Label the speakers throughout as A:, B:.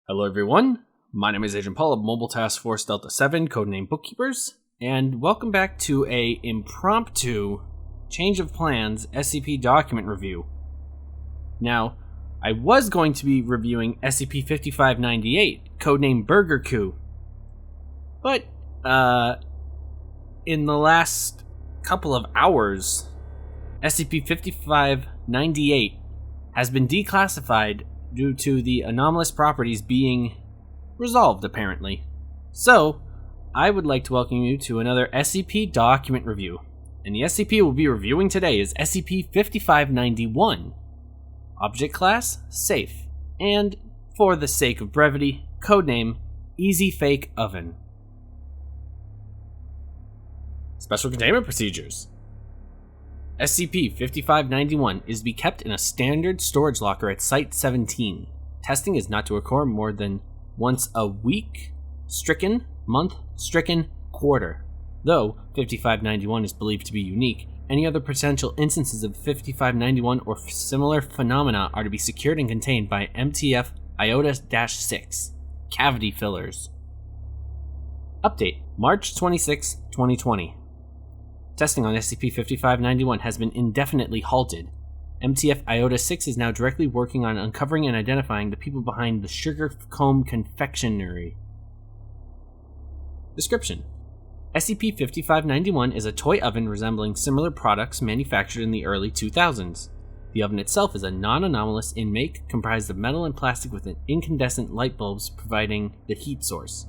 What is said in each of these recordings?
A: Hello everyone, my name is Agent Paul of Mobile Task Force Delta 7, codename Bookkeepers, and welcome back to a impromptu change of plans SCP document review. Now, I was going to be reviewing SCP-5598, codename Burger Coup, but in the last couple of hours, SCP-5598 has been declassified due to the anomalous properties being resolved, apparently. So, I would like to welcome you to another SCP document review. And the SCP we'll be reviewing today is SCP-5591. Object Class, Safe. And, for the sake of brevity, codename Easy Fake Oven. Special Containment Procedures. SCP-5591 is to be kept in a standard storage locker at Site-17. Testing is not to occur more than once a week, stricken, month, stricken, quarter. Though 5591 is believed to be unique, any other potential instances of 5591 or similar phenomena are to be secured and contained by MTF Iota-6 cavity fillers. Update: March 26, 2020. Testing on SCP-5591 has been indefinitely halted. MTF Iota-6 is now directly working on uncovering and identifying the people behind the Sugar Comb Confectionery. Description: SCP-5591 is a toy oven resembling similar products manufactured in the early 2000s. The oven itself is a non-anomalous in make, comprised of metal and plastic with incandescent light bulbs providing the heat source.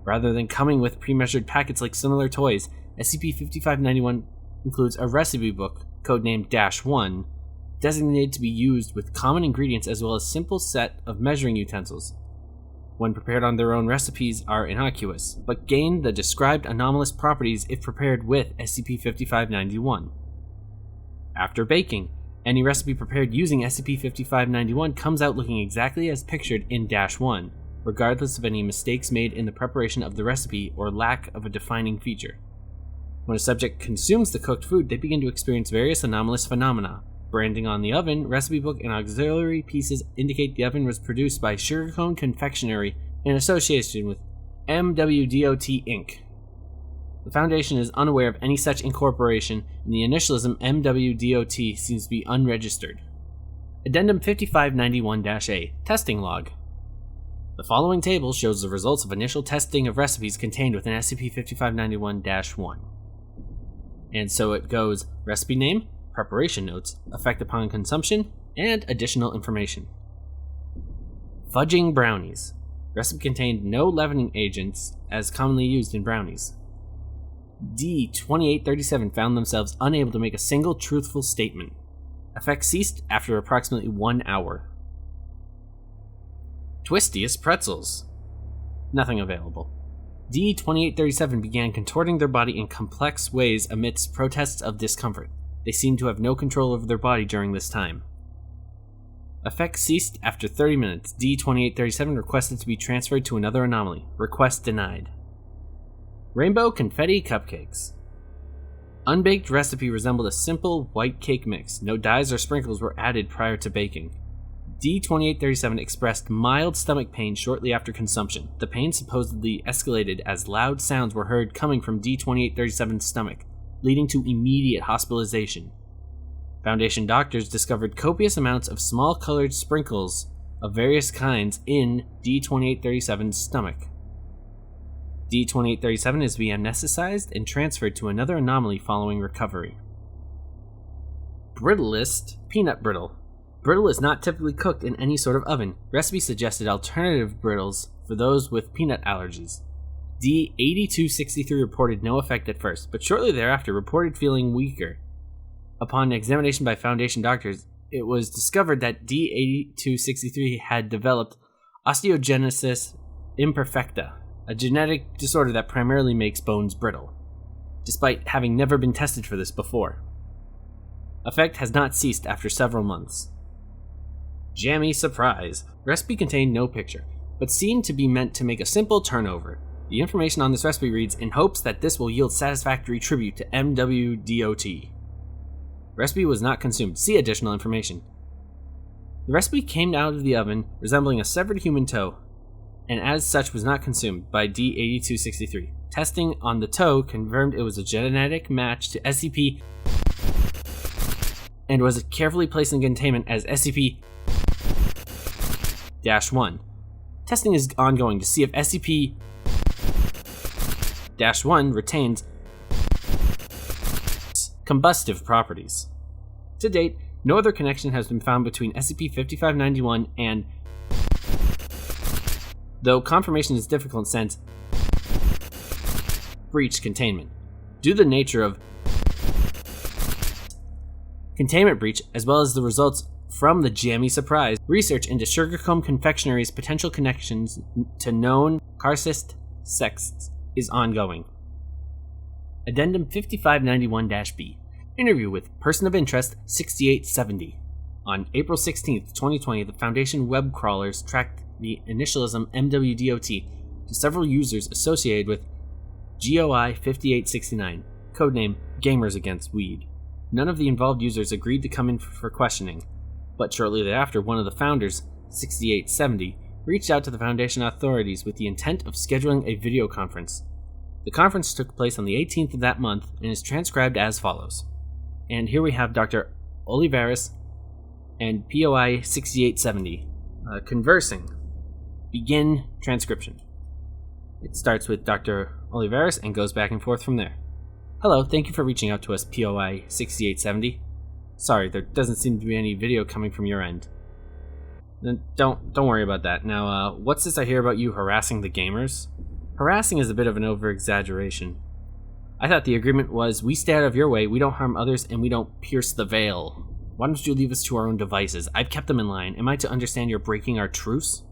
A: Rather than coming with pre-measured packets like similar toys, SCP-5591 includes a recipe book, codenamed -1, designated to be used with common ingredients as well as simple set of measuring utensils. When prepared on their own, recipes are innocuous, but gain the described anomalous properties if prepared with SCP-5591. After baking, any recipe prepared using SCP-5591 comes out looking exactly as pictured in -1, regardless of any mistakes made in the preparation of the recipe or lack of a defining feature. When a subject consumes the cooked food, they begin to experience various anomalous phenomena. Branding on the oven, recipe book, and auxiliary pieces indicate the oven was produced by Sugar Comb Confectionery in association with MWDOT Inc. The Foundation is unaware of any such incorporation, and the initialism MWDOT seems to be unregistered. Addendum 5591-A, Testing Log. The following table shows the results of initial testing of recipes contained within SCP-5591-1. And so it goes: recipe name, preparation notes, effect upon consumption, and additional information. Fudging brownies. Recipe contained no leavening agents as commonly used in brownies. D-2837 found themselves unable to make a single truthful statement. Effect ceased after approximately 1 hour. Twistiest pretzels. Nothing available. D-2837 began contorting their body in complex ways amidst protests of discomfort. They seemed to have no control over their body during this time. Effect ceased after 30 minutes. D-2837 requested to be transferred to another anomaly. Request denied. Rainbow Confetti Cupcakes. Unbaked recipe resembled a simple white cake mix. No dyes or sprinkles were added prior to baking. D-2837 expressed mild stomach pain shortly after consumption. The pain supposedly escalated as loud sounds were heard coming from D-2837's stomach, leading to immediate hospitalization. Foundation doctors discovered copious amounts of small colored sprinkles of various kinds in D-2837's stomach. D-2837 is to be anesthetized and transferred to another anomaly following recovery. Brittlest Peanut Brittle. Brittle is not typically cooked in any sort of oven. Recipe suggested alternative brittles for those with peanut allergies. D-8263 reported no effect at first, but shortly thereafter reported feeling weaker. Upon examination by Foundation doctors, it was discovered that D-8263 had developed osteogenesis imperfecta, a genetic disorder that primarily makes bones brittle, despite having never been tested for this before. Effect has not ceased after several months. Jammy Surprise. Recipe contained no picture, but seemed to be meant to make a simple turnover. The information on this recipe reads, in hopes that this will yield satisfactory tribute to MWDOT. Recipe was not consumed. See additional information. The recipe came out of the oven resembling a severed human toe, and as such was not consumed by D-8263. Testing on the toe confirmed it was a genetic match to SCP and was carefully placed in containment as SCP-1. Testing is ongoing to see if SCP-1 retains combustive properties. To date, no other connection has been found between SCP-5591 and, though confirmation is difficult since breach containment. Due to the nature of containment breach, as well as the results from the jammy surprise, research into Sugarcomb Confectionery's potential connections to known carcist sects is ongoing. Addendum 5591-B. Interview with Person of Interest 6870. On April 16, 2020, the Foundation web crawlers tracked the initialism MWDOT to several users associated with GOI 5869, codename Gamers Against Weed. None of the involved users agreed to come in for questioning, but shortly thereafter, one of the founders, 6870, reached out to the Foundation authorities with the intent of scheduling a video conference. The conference took place on the 18th of that month and is transcribed as follows. And here we have Dr. Oliveris and POI 6870 conversing. Begin transcription. It starts with Dr. Oliveris and goes back and forth from there. Hello, thank you for reaching out to us, POI 6870. Sorry, there doesn't seem to be any video coming from your end. Don't worry about that. Now, what's this I hear about you harassing the gamers? Harassing is a bit of an over-exaggeration. I thought the agreement was, we stay out of your way, we don't harm others, and we don't pierce the veil. Why don't you leave us to our own devices? I've kept them in line. Am I to understand you're breaking our truce?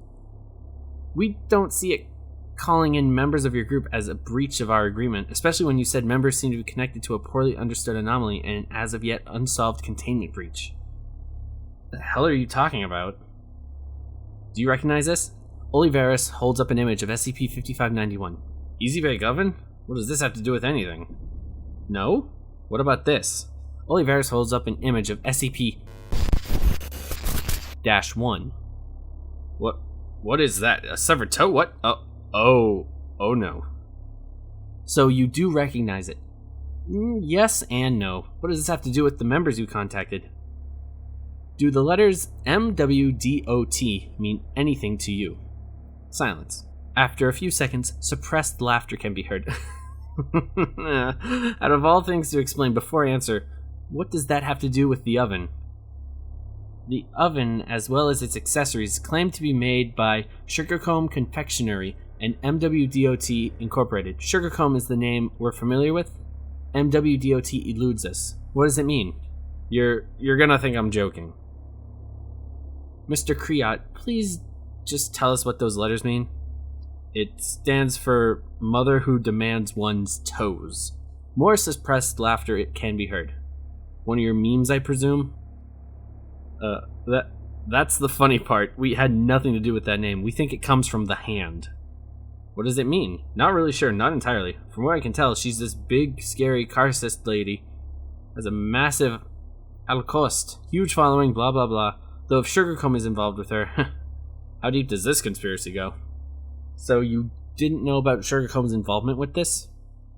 A: We don't see it calling in members of your group as a breach of our agreement, especially when you said members seem to be connected to a poorly understood anomaly and an as of yet unsolved containment breach. The hell are you talking about? Do you recognize this? Oliveris holds up an image of SCP-5591. Easy Bake Oven? What does this have to do with anything? No? What about this? Oliveris holds up an image of SCP-1. What is that? A severed toe? What? Oh no. So you do recognize it? Yes and no. What does this have to do with the members you contacted? Do the letters MWDOT mean anything to you? Silence. After a few seconds, suppressed laughter can be heard. Out of all things to explain before I answer, what does that have to do with the oven? The oven, as well as its accessories, claim to be made by Sugarcomb Confectionery and MWDOT Incorporated. Sugarcomb is the name we're familiar with. MWDOT eludes us. What does it mean? You're gonna think I'm joking. Mr. Kriot, please just tell us what those letters mean. It stands for Mother Who Demands One's Toes. More suppressed laughter it can be heard. One of your memes, I presume? That's the funny part. We had nothing to do with that name. We think it comes from the hand. What does it mean? Not really sure, not entirely. From what I can tell, she's this big, scary carcist lady. Has a massive Alcost, huge following, blah blah blah. Though if Sugarcomb is involved with her, how deep does this conspiracy go? So you didn't know about Sugarcomb's involvement with this?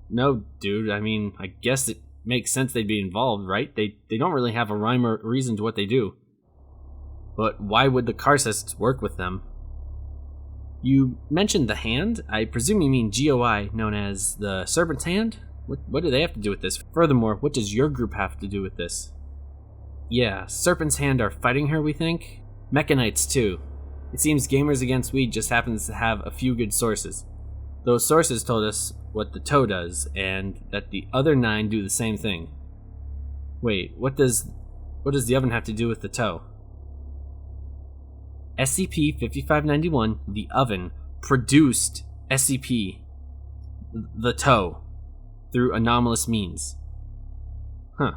A: No, dude. I mean, I guess it makes sense they'd be involved, right? They don't really have a rhyme or reason to what they do. But why would the carcists work with them? You mentioned the hand. I presume you mean GOI, known as the Serpent's Hand? What do they have to do with this? Furthermore, what does your group have to do with this? Yeah, Serpent's Hand are fighting her, we think? Mechanites, too. It seems Gamers Against Weed just happens to have a few good sources. Those sources told us what the toe does, and that the other 9 do the same thing. Wait, what does the oven have to do with the toe? SCP-5591, the oven, produced SCP, the toe, through anomalous means. Huh.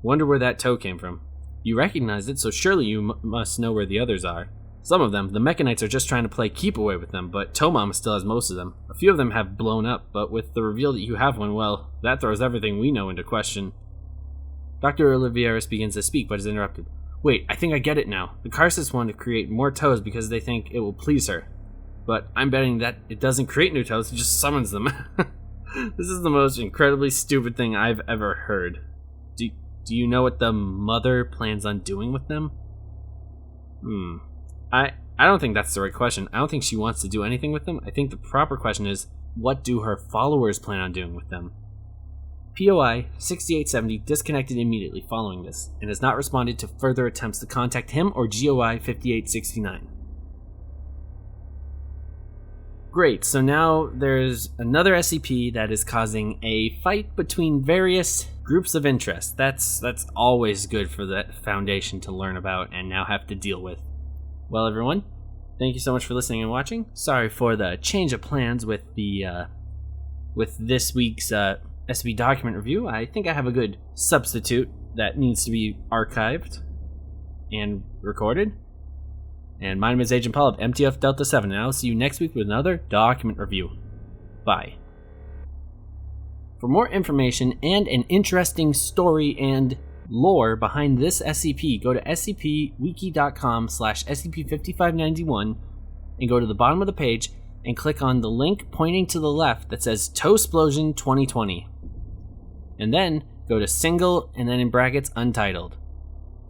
A: Wonder where that toe came from. You recognized it, so surely you must know where the others are. Some of them, the Mechanites, are just trying to play keep away with them, but Toe Mama still has most of them. A few of them have blown up, but with the reveal that you have one, well, that throws everything we know into question. Dr. Oliveris begins to speak, but is interrupted. Wait, I think I get it now. The Karsus want to create more toads because they think it will please her. But I'm betting that it doesn't create new toads, it just summons them. This is the most incredibly stupid thing I've ever heard. Do you know what the mother plans on doing with them? I don't think that's the right question. I don't think she wants to do anything with them. I think the proper question is, what do her followers plan on doing with them? POI 6870 disconnected immediately following this, and has not responded to further attempts to contact him or GOI 5869. Great, so now there's another SCP that is causing a fight between various groups of interest. That's always good for the Foundation to learn about and now have to deal with. Well, everyone, thank you so much for listening and watching. Sorry for the change of plans with this week's SCP document review. I think I have a good substitute that needs to be archived and recorded. And my name is Agent Paul of MTF Delta 7, and I'll see you next week with another document review. Bye. For more information and an interesting story and lore behind this SCP, go to scpwiki.com/SCP-5591 and go to the bottom of the page and click on the link pointing to the left that says Toesplosion 2020. And then go to single and then in brackets Untitled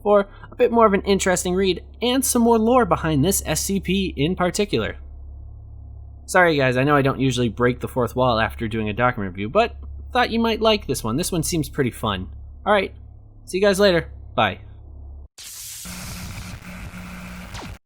A: for a bit more of an interesting read and some more lore behind this SCP in particular. Sorry guys, I know I don't usually break the fourth wall after doing a document review, but thought you might like this one. This one seems pretty fun. Alright, see you guys later. Bye.